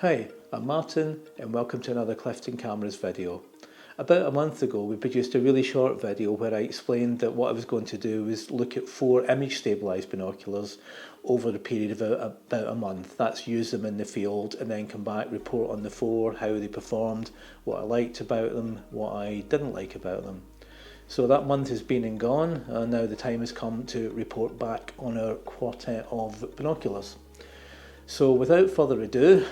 Hi, I'm Martin and welcome to another Clifton Cameras video. About a month ago we produced a really short video where I explained that what I was going to do was look at 4 image stabilised binoculars over the period of about a month. That's use them in the field and then come back, report on the 4, how they performed, what I liked about them, what I didn't like about them. So that month has been and gone, and now the time has come to report back on our quartet of binoculars. So without further ado,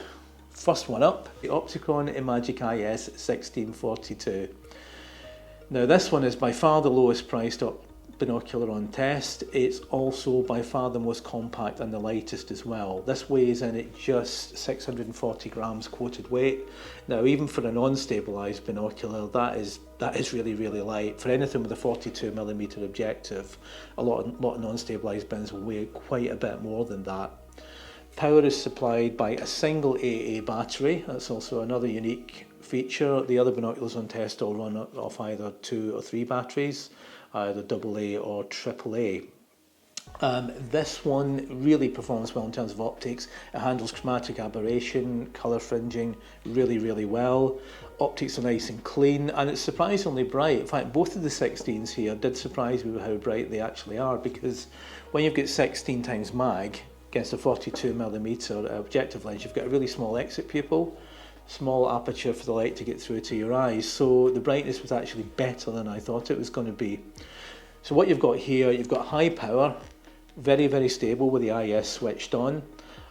first one up, the Opticron Imagic IS 1642. Now this one is by far the lowest priced binocular on test. It's also by far the most compact and the lightest as well. This weighs in at just 640 grams quoted weight. Now even for a non-stabilised binocular, that is really light. For anything with a 42mm objective, a lot of non-stabilised bins will weigh quite a bit more than that. Power is supplied by a single AA battery. That's also another unique feature. The other binoculars on test all run off either 2 or 3 batteries, either AA or AAA. This one really performs well in terms of optics. It handles chromatic aberration, colour fringing really well. Optics are nice and clean and it's surprisingly bright. In fact, both of the 16s here did surprise me with how bright they actually are, because when you've got 16 times mag against a 42mm objective lens, you've got a really small exit pupil, small aperture for the light to get through to your eyes, so the brightness was actually better than I thought it was going to be. So what you've got here, you've got high power, very stable with the IS switched on,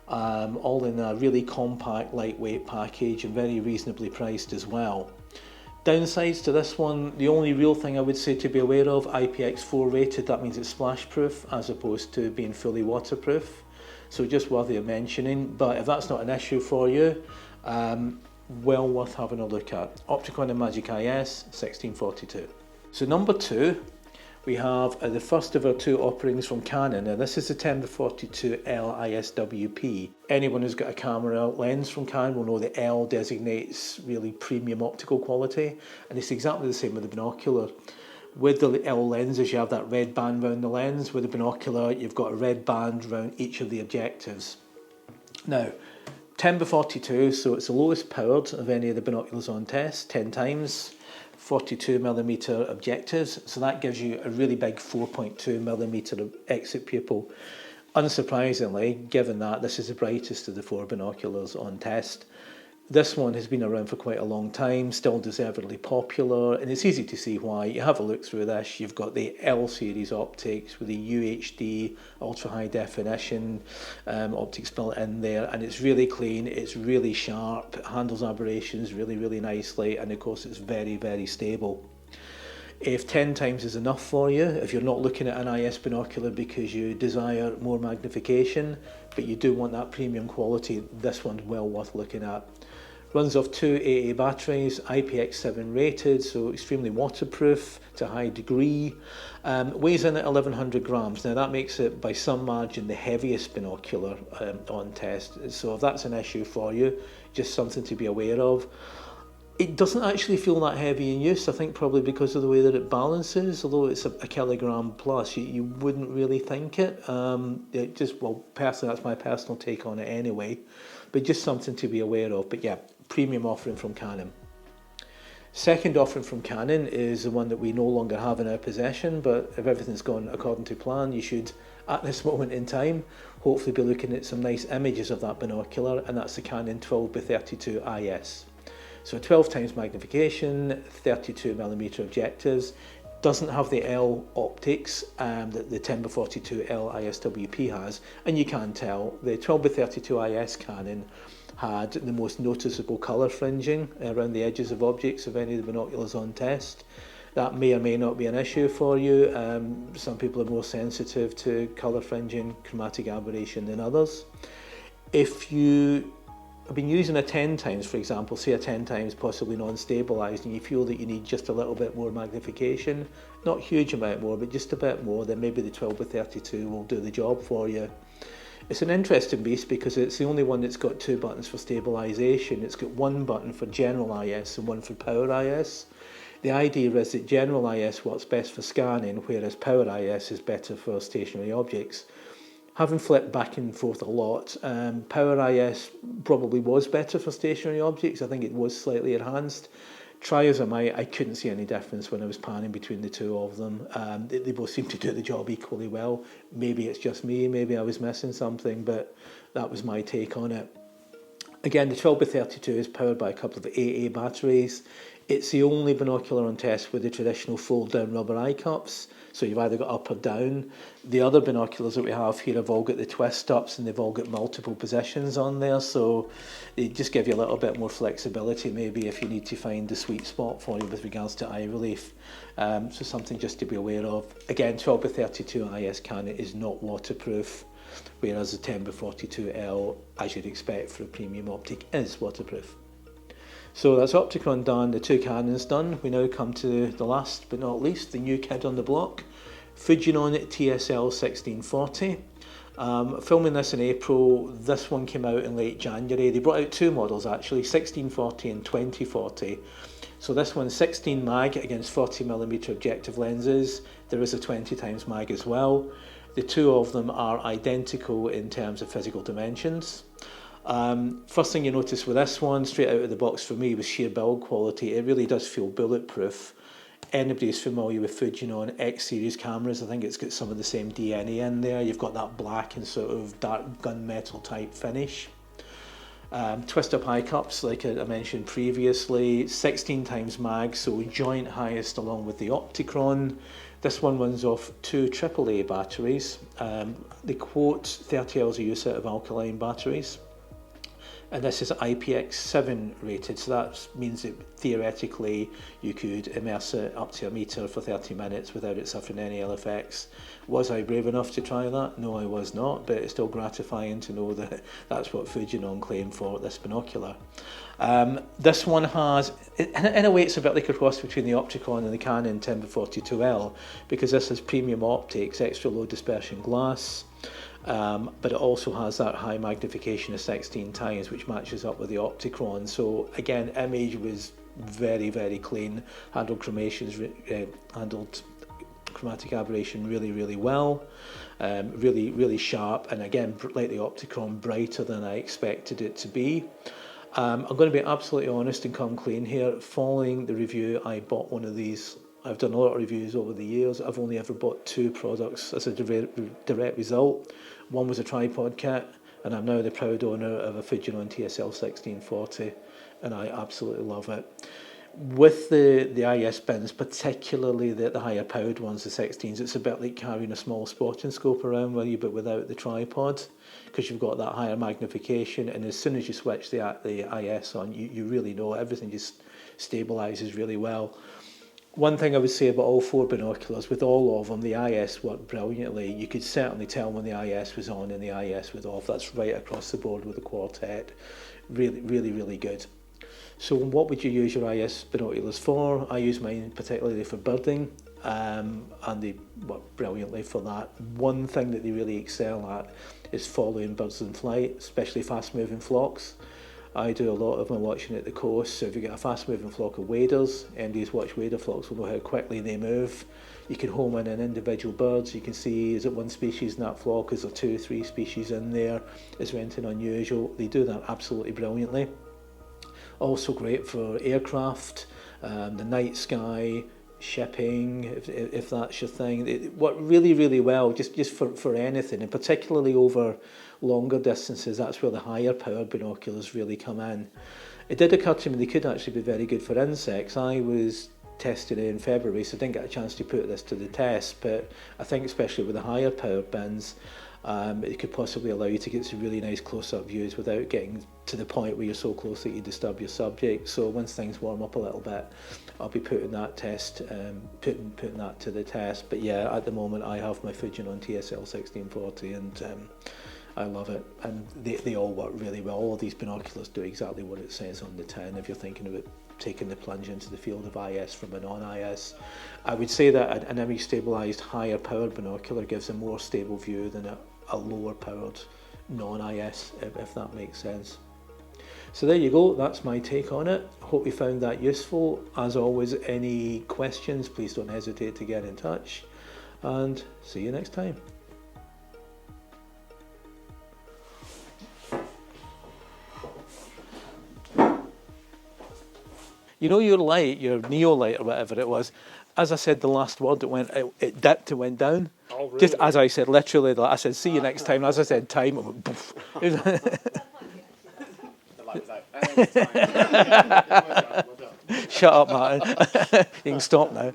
all in a really compact, lightweight package and very reasonably priced as well. Downsides to this one, the only real thing I would say to be aware of, IPX4 rated, that means it's splash proof as opposed to being fully waterproof. So just worthy of mentioning, but if that's not an issue for you, well worth having a look at. Opticron Imagic IS 1642. So number 2, we have the first of our 2 offerings from Canon. Now this is the 10-42L IS WP. Anyone who's got a camera lens from Canon will know the L designates really premium optical quality, and it's exactly the same with the binocular. With the L lenses, you have that red band around the lens. With the binocular, you've got a red band around each of the objectives. Now, 10-42, so it's the lowest powered of any of the binoculars on test, 10 times, 42mm objectives, so that gives you a really big 4.2mm exit pupil. Unsurprisingly, given that this is the brightest of the 4 binoculars on test. This one has been around for quite a long time, still deservedly popular, and it's easy to see why. You have a look through this, you've got the L series optics with the UHD ultra high definition optics built in there, and it's really clean, it's really sharp, it handles aberrations really nicely, and of course it's very stable. If 10 times is enough for you, if you're not looking at an IS binocular because you desire more magnification, but you do want that premium quality, this one's well worth looking at. Runs off 2 AA batteries, IPX7 rated, so extremely waterproof to a high degree. Weighs in at 1100 grams. Now that makes it by some margin the heaviest binocular on test. So if that's an issue for you, just something to be aware of. It doesn't actually feel that heavy in use, I think probably because of the way that it balances, although it's a kilogram plus, you wouldn't really think it. Well, personally, that's my personal take on it anyway, but just something to be aware of. But yeah, premium offering from Canon. Second offering from Canon is the one that we no longer have in our possession, but if everything's gone according to plan, you should, at this moment in time, hopefully be looking at some nice images of that binocular, and that's the Canon 12-32 IS. So 12 times magnification, 32mm objectives, doesn't have the L optics that the 10-42L IS WP has, and you can tell the 12-32 IS Canon had the most noticeable colour fringing around the edges of objects of any of the binoculars on test. That may or may not be an issue for you. Some people are more sensitive to colour fringing, chromatic aberration than others. If you have been using a 10 times, for example, say a 10 times possibly non-stabilised, and you feel that you need just a little bit more magnification, not a huge amount more, but just a bit more, then maybe the 12-32 will do the job for you. It's an interesting beast because it's the only one that's got 2 buttons for stabilisation. It's got 1 button for general IS and 1 for power IS. The idea is that general IS works best for scanning, whereas power IS is better for stationary objects. Having flipped back and forth a lot, Power IS probably was better for stationary objects. I think it was slightly enhanced. Try as I might, I couldn't see any difference when I was panning between the two of them. They both seem to do the job equally well. Maybe it's just me, maybe I was missing something, but that was my take on it. Again, the 12x32 is powered by a couple of AA batteries. It's the only binocular on test with the traditional fold-down rubber eye cups, so you've either got up or down. The other binoculars that we have here have all got the twist-ups and they've all got multiple positions on there, so they just give you a little bit more flexibility maybe if you need to find the sweet spot for you with regards to eye relief. So something just to be aware of. Again, 12x32 IS Canon is not waterproof, whereas the 10x42L, as you'd expect for a premium optic, is waterproof. So that's Opticron done, the two Canons done. We now come to the last but not least, the new kid on the block, Fujinon TSL 1640. Filming this in April, this one came out in late January. They brought out two models actually, 1640 and 2040. So this one's 16 mag against 40mm objective lenses. There is a 20x mag as well. The two of them are identical in terms of physical dimensions. First thing you notice with this one, straight out of the box for me, was sheer build quality. It really does feel bulletproof. Anybody who's familiar with Fujinon X series cameras, I think it's got some of the same DNA in there. You've got that black and sort of dark gunmetal type finish. Twist up eye cups, like I mentioned previously, 16x mag, so joint highest along with the Opticron. This one runs off two AAA batteries. They quote 30 hours of use out of alkaline batteries. And this is IPX7 rated, so that means that theoretically you could immerse it up to a metre for 30 minutes without it suffering any ill effects. Was I brave enough to try that? No, I was not, but it's still gratifying to know that that's what Fujinon claimed for this binocular. This one has, in a way it's a bit like a cross between the Opticron and the Canon 10x42L, because this has premium optics, extra low dispersion glass, but it also has that high magnification of 16 times, which matches up with the Opticron. So again, image was very, very clean, handled chromatic aberration really, really well, really, really sharp, and again, like the Opticron, brighter than I expected it to be. I'm going to be absolutely honest and come clean here. Following the review, I bought one of these. I've done a lot of reviews over the years. I've only ever bought two products as a direct result. One was a tripod kit, and I'm now the proud owner of a Fujinon TSL 1640, and I absolutely love it. With the IS bins, particularly the higher powered ones, the 16s, it's a bit like carrying a small spotting scope around with you, but without the tripod, because you've got that higher magnification, and as soon as you switch the IS on, you really know everything just stabilises really well. One thing I would say about all four binoculars, with all of them, the IS worked brilliantly. You could certainly tell when the IS was on and the IS was off. That's right across the board with the quartet. Really, really, really good. So what would you use your IS binoculars for? I use mine particularly for birding, and they work brilliantly for that. One thing that they really excel at is following birds in flight, especially fast-moving flocks. I do a lot of my watching at the coast, so if you get a fast-moving flock of waders, anybody who's watched wader flocks will know how quickly they move. You can home in on individual birds, you can see, is it one species in that flock, is there 2 or 3 species in there, is there anything unusual? They do that absolutely brilliantly. Also great for aircraft, the night sky, shipping, if that's your thing. It worked really, really well just for anything, and particularly over longer distances. That's where the higher power binoculars really come in. It did occur to me they could actually be very good for insects. I was testing it in February, so I didn't get a chance to put this to the test, but I think especially with the higher power bins, it could possibly allow you to get some really nice close-up views without getting to the point where you're so close that you disturb your subject. So once things warm up a little bit, I'll be putting that putting that to the test. But yeah, at the moment I have my Fujinon TSL 1640, and I love it, and they all work really well. All of these binoculars do exactly what it says on the tin. If you're thinking about taking the plunge into the field of IS from a non-IS, I would say that an image stabilised higher powered binocular gives a more stable view than a lower powered non-IS, if that makes sense. So there you go, that's my take on it. Hope you found that useful. As always, any questions, please don't hesitate to get in touch, and see you next time. You know your light, your Neo light or whatever it was, as I said the last word, it dipped and went down. Oh, really? Just as I said, literally, I said, see you next time. As I said, time, it went poof. The light was out. Shut up, Martin. You can stop now.